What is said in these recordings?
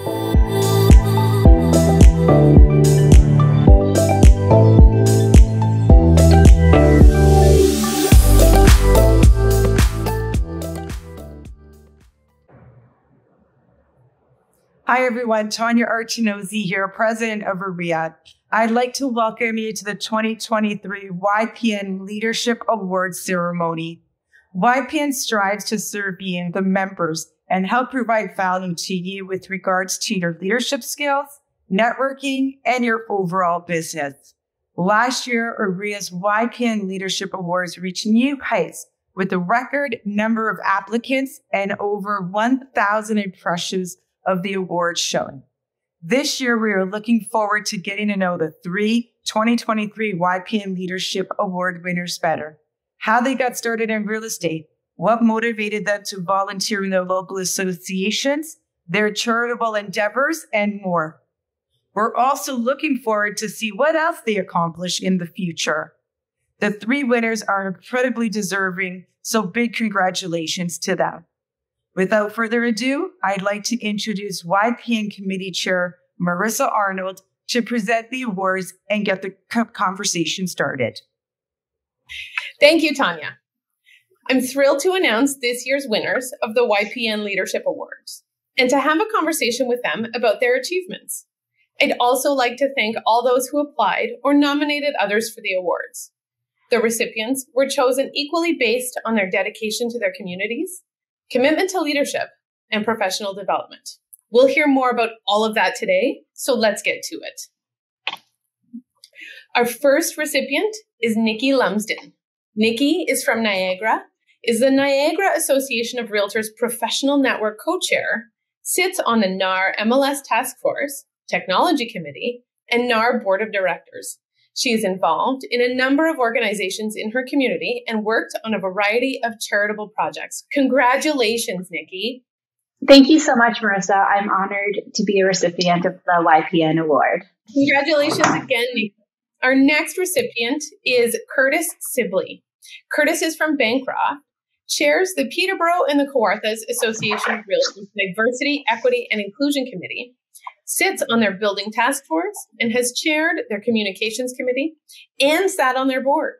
Hi, everyone. Tanya Archinosi here, president of AREA. I'd like to welcome you to the 2023 YPN Leadership Award ceremony. YPN strives to serve you and the members and help provide value to you with regards to your leadership skills, networking, and your overall business. Last year, AREA's YPN Leadership Awards reached new heights with a record number of applicants and over 1,000 impressions of the awards shown. This year, we are looking forward to getting to know the three 2023 YPN Leadership Award winners better, how they got started in real estate, what motivated them to volunteer in their local associations, their charitable endeavors, and more. We're also looking forward to see what else they accomplish in the future. The three winners are incredibly deserving, so big congratulations to them. Without further ado, I'd like to introduce YPN Committee Chair Marissa Arnold to present the awards and get the conversation started. Thank you, Tanya. I'm thrilled to announce this year's winners of the YPN Leadership Awards and to have a conversation with them about their achievements. I'd also like to thank all those who applied or nominated others for the awards. The recipients were chosen equally based on their dedication to their communities, commitment to leadership, and professional development. We'll hear more about all of that today, so let's get to it. Our first recipient is Nicki Lumsden. Nicki is from Niagara, is the Niagara Association of Realtors Professional Network co-chair, sits on the NAR MLS Task Force, Technology Committee, and NAR Board of Directors. She is involved in a number of organizations in her community and worked on a variety of charitable projects. Congratulations, Nicki. Thank you so much, Marissa. I'm honored to be a recipient of the YPN Award. Congratulations again, Nicki. Our next recipient is Curtis Sibley. Curtis is from Bancroft, chairs the Peterborough and the Kawarthas Association of Realtors Diversity, Equity, and Inclusion Committee, sits on their building task force, and has chaired their communications committee and sat on their board.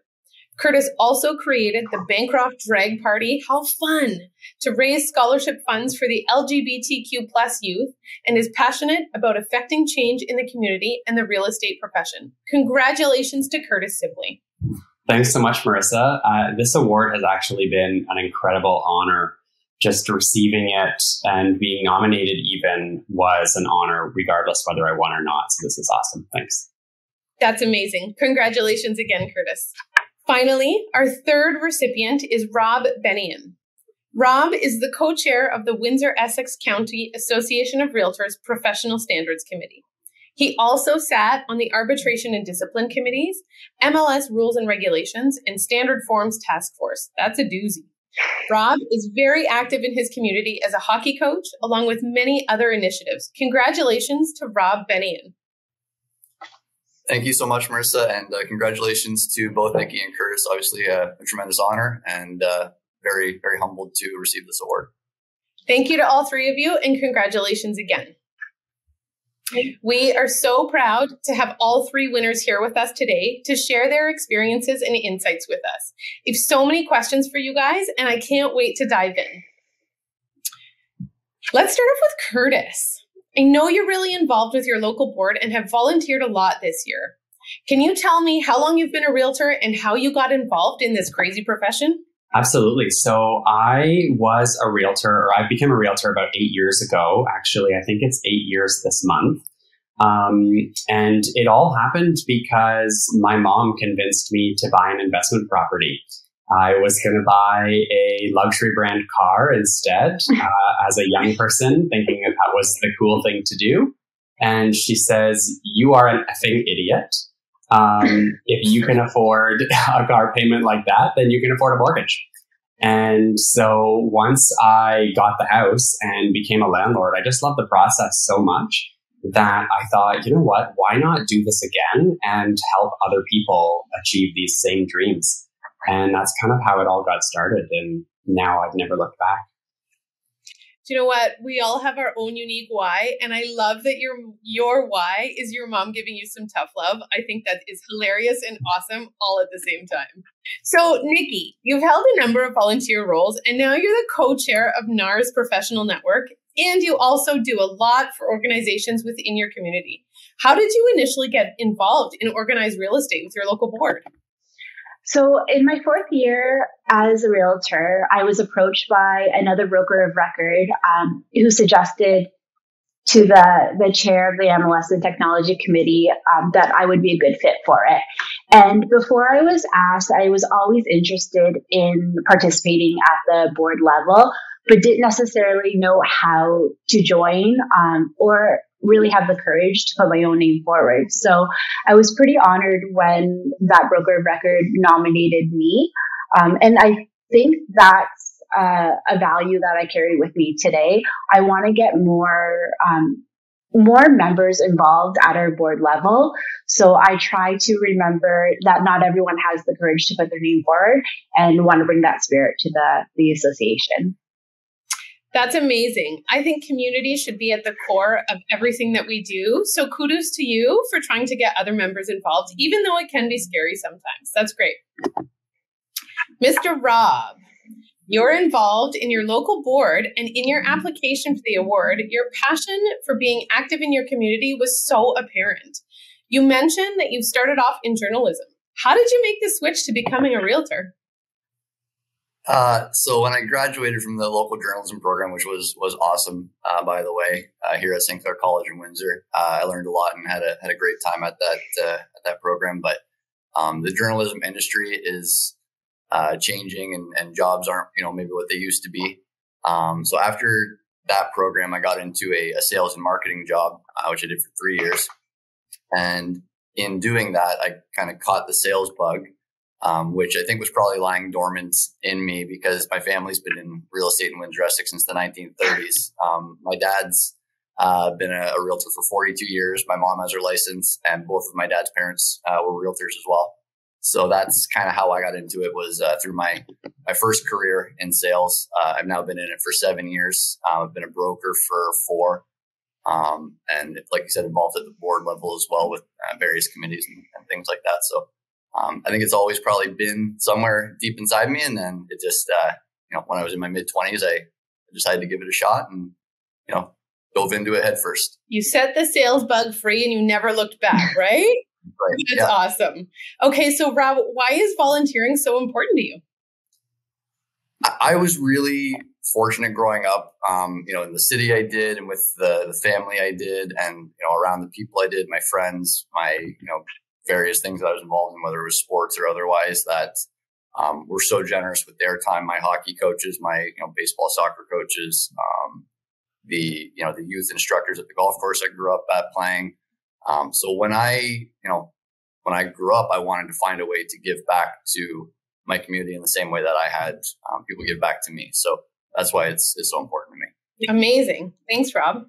Curtis also created the Bancroft Drag Party, how fun, to raise scholarship funds for the LGBTQ+ youth, and is passionate about affecting change in the community and the real estate profession. Congratulations to Curtis Sibley. Thanks so much, Marissa. This award has actually been an incredible honor. Just receiving it and being nominated even was an honor, regardless whether I won or not. So this is awesome. Thanks. That's amazing. Congratulations again, Curtis. Finally, our third recipient is Rob Benneian. Rob is the co-chair of the Windsor-Essex County Association of Realtors Professional Standards Committee. He also sat on the Arbitration and Discipline Committees, MLS Rules and Regulations, and Standard Forms Task Force. That's a doozy. Rob is very active in his community as a hockey coach, along with many other initiatives. Congratulations to Rob Benneian. Thank you so much, Marissa, and congratulations to both Nicki and Curtis. Obviously, a tremendous honor, and very, very humbled to receive this award. Thank you to all three of you, and congratulations again. We are so proud to have all three winners here with us today to share their experiences and insights with us. I have so many questions for you guys, and I can't wait to dive in. Let's start off with Curtis. I know you're really involved with your local board and have volunteered a lot this year. Can you tell me how long you've been a realtor and how you got involved in this crazy profession? Absolutely. So I was a realtor, or I became a realtor about 8 years ago. Actually, I think it's 8 years this month. And it all happened because my mom convinced me to buy an investment property. I was going to buy a luxury brand car instead, as a young person, thinking that was the cool thing to do. And she says, "You are an effing idiot. If you can afford a car payment like that, then you can afford a mortgage." And so once I got the house and became a landlord, I just loved the process so much that I thought, you know what, why not do this again and help other people achieve these same dreams? And that's kind of how it all got started. And now I've never looked back. Do you know what? We all have our own unique why. And I love that your why is your mom giving you some tough love. I think that is hilarious and awesome all at the same time. So, Nicki, you've held a number of volunteer roles, and now you're the co-chair of NAR's Professional Network, and you also do a lot for organizations within your community. How did you initially get involved in organized real estate with your local board? So in my fourth year as a realtor, I was approached by another broker of record who suggested to the chair of the MLS and Technology Committee that I would be a good fit for it. And before I was asked, I was always interested in participating at the board level, but didn't necessarily know how to join or really have the courage to put my own name forward. So I was pretty honored when that broker of record nominated me. And I think that's a value that I carry with me today. I want to get more members involved at our board level. So I try to remember that not everyone has the courage to put their name forward, and want to bring that spirit to the association. That's amazing. I think community should be at the core of everything that we do. So kudos to you for trying to get other members involved, even though it can be scary sometimes. That's great. Mr. Rob, you're involved in your local board, and in your application for the award, your passion for being active in your community was so apparent. You mentioned that you started off in journalism. How did you make the switch to becoming a realtor? So when I graduated from the local journalism program, which was awesome, by the way, here at St. Clair College in Windsor, I learned a lot and had a great time at that program. But the journalism industry is changing, and jobs aren't maybe what they used to be. So after that program, I got into a sales and marketing job, which I did for 3 years. And in doing that, I kind of caught the sales bug. Which I think was probably lying dormant in me because my family's been in real estate in Windsor, Essex since the 1930s. My dad's been a realtor for 42 years. My mom has her license, and both of my dad's parents were realtors as well. So that's kind of how I got into it, was through my first career in sales. I've now been in it for 7 years. I've been a broker for 4. And like you said, involved at the board level as well with various committees and things like that. So I think it's always probably been somewhere deep inside me. And then it just, when I was in my mid-20s, I decided to give it a shot and, dove into it head first. You set the sales bug free and you never looked back, right? Right. That's awesome. Okay, so Rob, why is volunteering so important to you? I was really fortunate growing up, in the city I did, and with the family I did, and, around the people I did, my friends, my, various things that I was involved in, whether it was sports or otherwise, that were so generous with their time. My hockey coaches, my baseball, soccer coaches, the youth instructors at the golf course I grew up at playing. So when I grew up, I wanted to find a way to give back to my community in the same way that I had people give back to me. So that's why it's so important to me. Amazing. Thanks, Rob.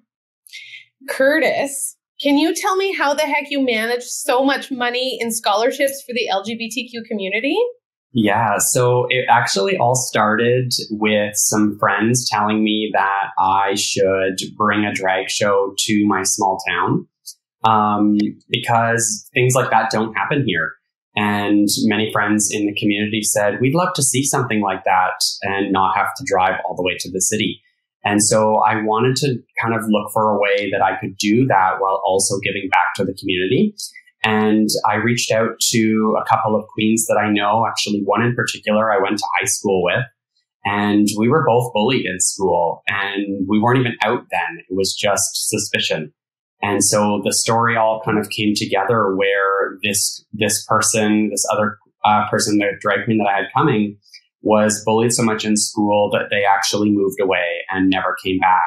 Curtis, can you tell me how the heck you manage so much money in scholarships for the LGBTQ community? Yeah, so it actually all started with some friends telling me that I should bring a drag show to my small town because things like that don't happen here. And many friends in the community said, we'd love to see something like that and not have to drive all the way to the city. And so I wanted to kind of look for a way that I could do that while also giving back to the community. And I reached out to a couple of queens that I know, actually one in particular I went to high school with, and we were both bullied in school, and we weren't even out then. It was just suspicion. And so the story all kind of came together where this other person, the drag queen that I had coming, was bullied so much in school that they actually moved away and never came back.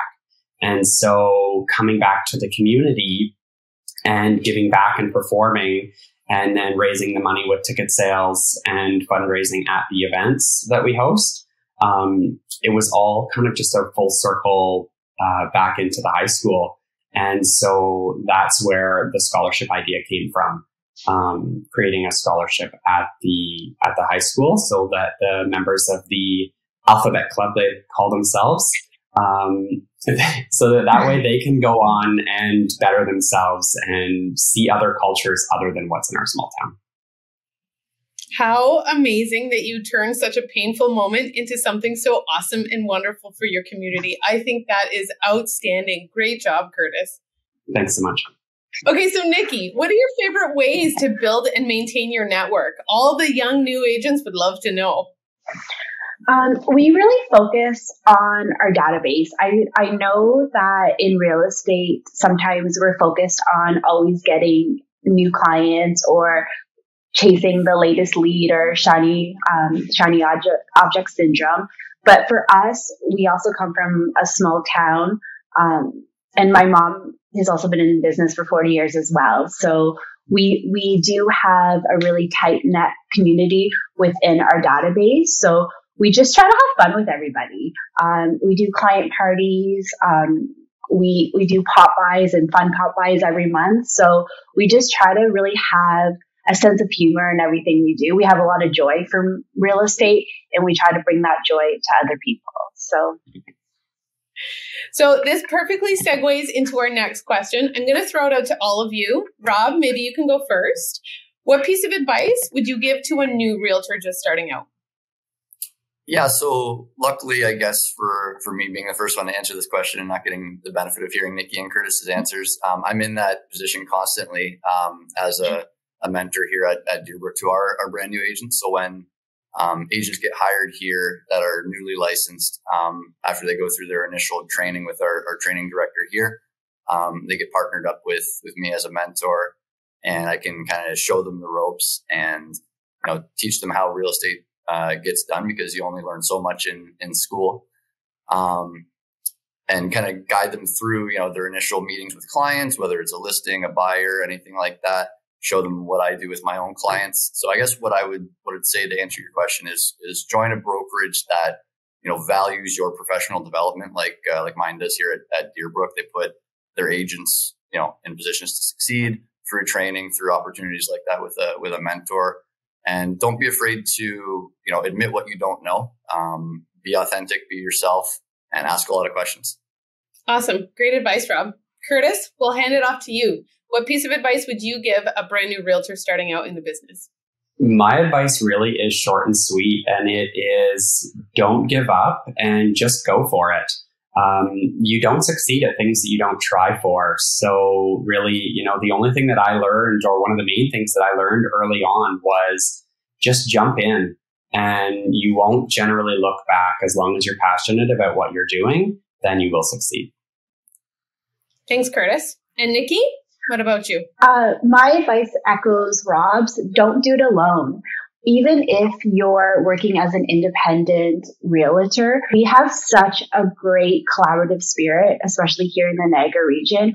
And so coming back to the community and giving back and performing, and then raising the money with ticket sales and fundraising at the events that we host, it was all kind of just a full circle back into the high school. And so that's where the scholarship idea came from. Creating a scholarship at the high school so that the members of the Alphabet Club, they call themselves, so that way they can go on and better themselves and see other cultures other than what's in our small town. How amazing that you turned such a painful moment into something so awesome and wonderful for your community. I think that is outstanding. Great job, Curtis. Thanks so much. Okay, so Nicki, what are your favorite ways to build and maintain your network? All the young new agents would love to know. We really focus on our database. I know that in real estate, sometimes we're focused on always getting new clients or chasing the latest lead or shiny object syndrome. But for us, we also come from a small town. And my mom has also been in business for 40 years as well. So we do have a really tight net community within our database. So we just try to have fun with everybody. We do client parties. We do pop-bys and fun pop-bys every month. So we just try to really have a sense of humor in everything we do. We have a lot of joy from real estate, and we try to bring that joy to other people. So this perfectly segues into our next question. I'm going to throw it out to all of you. Rob, maybe you can go first. What piece of advice would you give to a new realtor just starting out? Yeah, so luckily, I guess, for me being the first one to answer this question and not getting the benefit of hearing Nicki and Curtis's answers, I'm in that position constantly as a mentor here at Deerbrook to our brand new agents. So when agents get hired here that are newly licensed, after they go through their initial training with our training director here, they get partnered up with me as a mentor, and I can kind of show them the ropes and teach them how real estate gets done, because you only learn so much in school, and kind of guide them through their initial meetings with clients, whether it's a listing, a buyer, anything like that. Show them what I do with my own clients. So I guess what I would say to answer your question is join a brokerage that values your professional development, like mine does here at Deerbrook. They put their agents in positions to succeed through training, through opportunities like that with a mentor. And don't be afraid to admit what you don't know. Be authentic, be yourself, and ask a lot of questions. Awesome, great advice, Rob. Curtis, we'll hand it off to you. What piece of advice would you give a brand new realtor starting out in the business? My advice really is short and sweet, and it is don't give up and just go for it. You don't succeed at things that you don't try for. So really, the only thing that I learned, or one of the main things that I learned early on, was just jump in, and you won't generally look back. As long as you're passionate about what you're doing, then you will succeed. Thanks, Curtis. And Nicki? What about you? My advice echoes Rob's. Don't do it alone. Even if you're working as an independent realtor, we have such a great collaborative spirit, especially here in the Niagara region.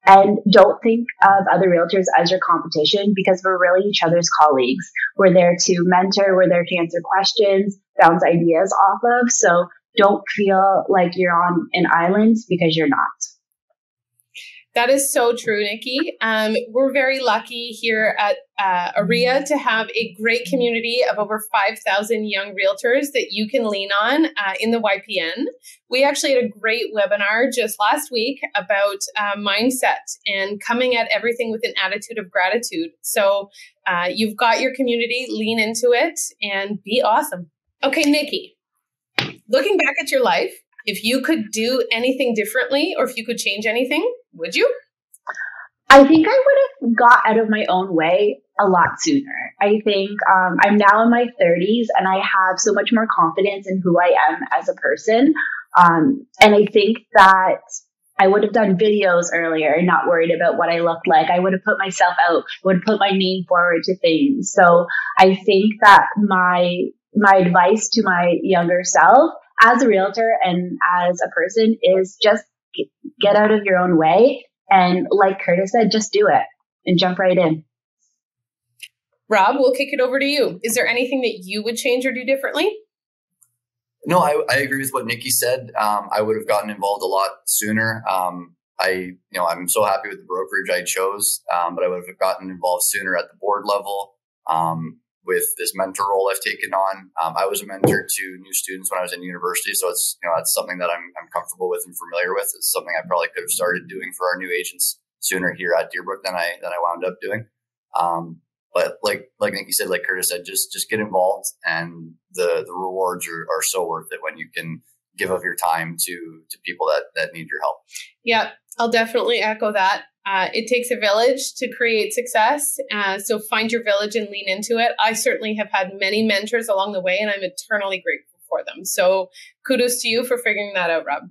And don't think of other realtors as your competition, because we're really each other's colleagues. We're there to mentor. We're there to answer questions, bounce ideas off of. So don't feel like you're on an island, because you're not. That is so true, Nicki. We're very lucky here at AREA to have a great community of over 5,000 young realtors that you can lean on in the YPN. We actually had a great webinar just last week about mindset and coming at everything with an attitude of gratitude. So you've got your community, lean into it and be awesome. Okay, Nicki, looking back at your life, if you could do anything differently or if you could change anything, would you? I think I would have got out of my own way a lot sooner. I think I'm now in my 30s and I have so much more confidence in who I am as a person. And I think that I would have done videos earlier and not worried about what I looked like. I would have put myself out, would have put my name forward to things. So I think that my advice to my younger self as a realtor and as a person is just get out of your own way. And like Curtis said, just do it and jump right in. Rob, we'll kick it over to you. Is there anything that you would change or do differently? No, I agree with what Nicki said. I would have gotten involved a lot sooner. I'm so happy with the brokerage I chose, but I would have gotten involved sooner at the board level. with this mentor role I've taken on. I was a mentor to new students when I was in university, so it's that's something that I'm comfortable with and familiar with. It's something I probably could have started doing for our new agents sooner here at Deerbrook than I wound up doing. But like Nicki said, like Curtis said, just get involved, and the rewards are so worth it when you can give of your time to people that need your help. Yeah, I'll definitely echo that. It takes a village to create success. So find your village and lean into it. I certainly have had many mentors along the way, and I'm eternally grateful for them. So kudos to you for figuring that out, Rob.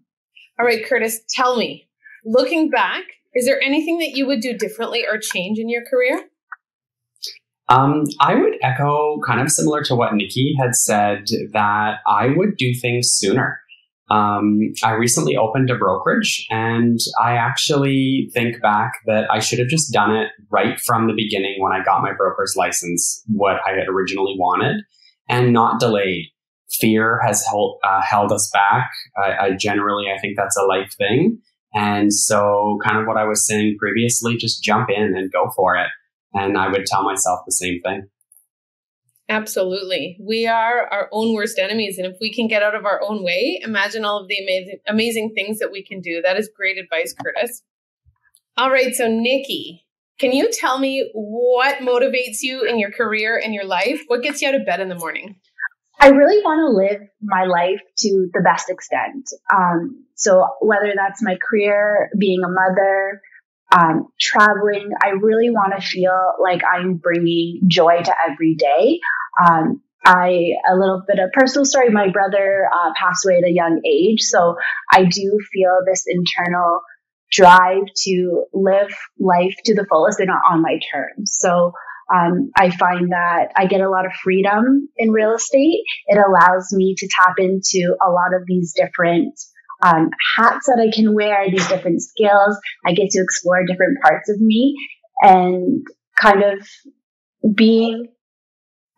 All right, Curtis, tell me, looking back, is there anything that you would do differently or change in your career? I would echo kind of similar to what Nicki had said, that I would do things sooner. I recently opened a brokerage, and I actually think back that I should have just done it right from the beginning when I got my broker's license, what I had originally wanted, and not delayed. Fear has held us back. I think that's a life thing. And so kind of what I was saying previously, just jump in and go for it. And I would tell myself the same thing. Absolutely. We are our own worst enemies. And if we can get out of our own way, imagine all of the amazing things that we can do. That is great advice, Curtis. All right. So Nicki, can you tell me what motivates you in your career and your life? What gets you out of bed in the morning? I really want to live my life to the best extent. So whether that's my career, being a mother, traveling, I really want to feel like I'm bringing joy to every day. A little bit of personal story. My brother passed away at a young age. So I do feel this internal drive to live life to the fullest and not on my terms. So I find that I get a lot of freedom in real estate. It allows me to tap into a lot of these different hats that I can wear, these different skills. I get to explore different parts of me, and kind of being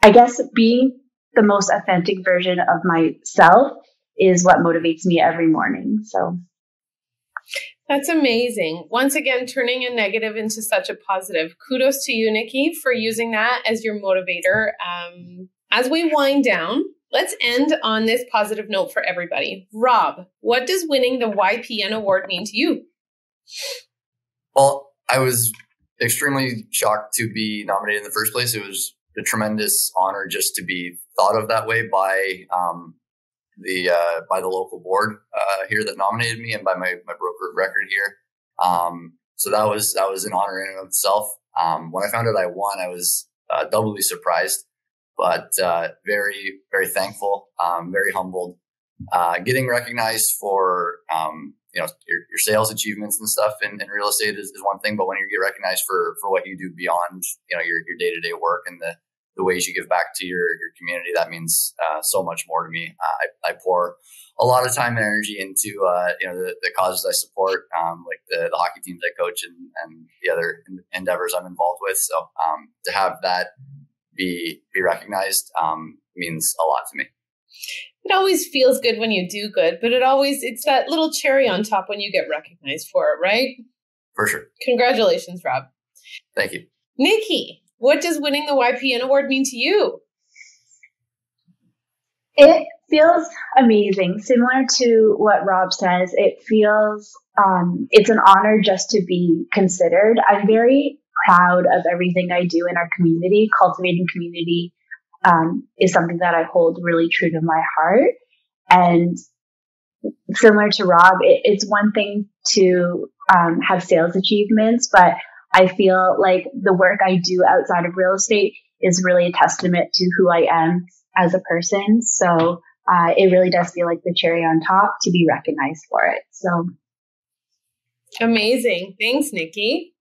the most authentic version of myself is what motivates me every morning. So that's amazing. Once again, turning a negative into such a positive. Kudos to you, Nicki, for using that as your motivator. As we wind down, let's end on this positive note for everybody. Rob, what does winning the YPN Award mean to you? Well, I was extremely shocked to be nominated in the first place. It was a tremendous honor just to be thought of that way by the local board here that nominated me, and by my broker of record here. So that was an honor in and of itself. When I found out I won, I was doubly surprised, but very, very thankful, very humbled. Getting recognized for your sales achievements and stuff in real estate is one thing, but when you get recognized for what you do beyond your day-to-day work and the ways you give back to your community, that means so much more to me. I pour a lot of time and energy into the causes I support, like the hockey teams I coach and the other endeavors I'm involved with. So to have that be recognized means a lot to me. It always feels good when you do good, but it's that little cherry on top when you get recognized for it, right? For sure. Congratulations, Rob. Thank you. Nicki, what does winning the YPN Award mean to you? It feels amazing. Similar to what Rob says, it feels, it's an honor just to be considered. I'm very proud of everything I do in our community. Cultivating community is something that I hold really true to my heart. And similar to Rob, it's one thing to have sales achievements, but I feel like the work I do outside of real estate is really a testament to who I am as a person. So it really does feel like the cherry on top to be recognized for it. So amazing. Thanks, Nicki.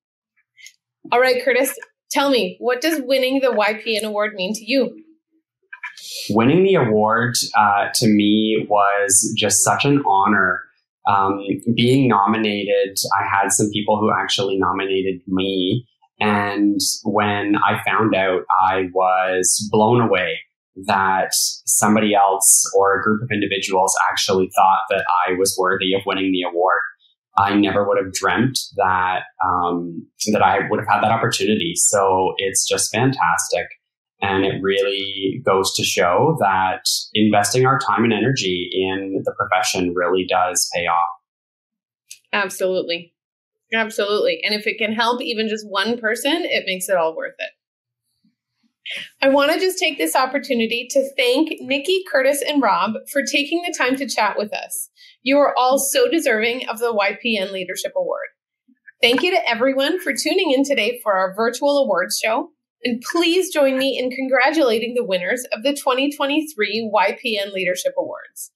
All right, Curtis, tell me, what does winning the YPN Award mean to you? Winning the award to me was just such an honor. Being nominated, I had some people who actually nominated me. And when I found out, I was blown away that somebody else or a group of individuals actually thought that I was worthy of winning the award. I never would have dreamt that that I would have had that opportunity. So it's just fantastic. And it really goes to show that investing our time and energy in the profession really does pay off. Absolutely. Absolutely. And if it can help even just one person, it makes it all worth it. I want to just take this opportunity to thank Nicki, Curtis, and Rob for taking the time to chat with us. You are all so deserving of the YPN Leadership Award. Thank you to everyone for tuning in today for our virtual awards show. And please join me in congratulating the winners of the 2023 YPN Leadership Awards,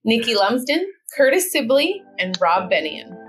Nicki Lumsden, Curtis Sibley, and Rob Benneian.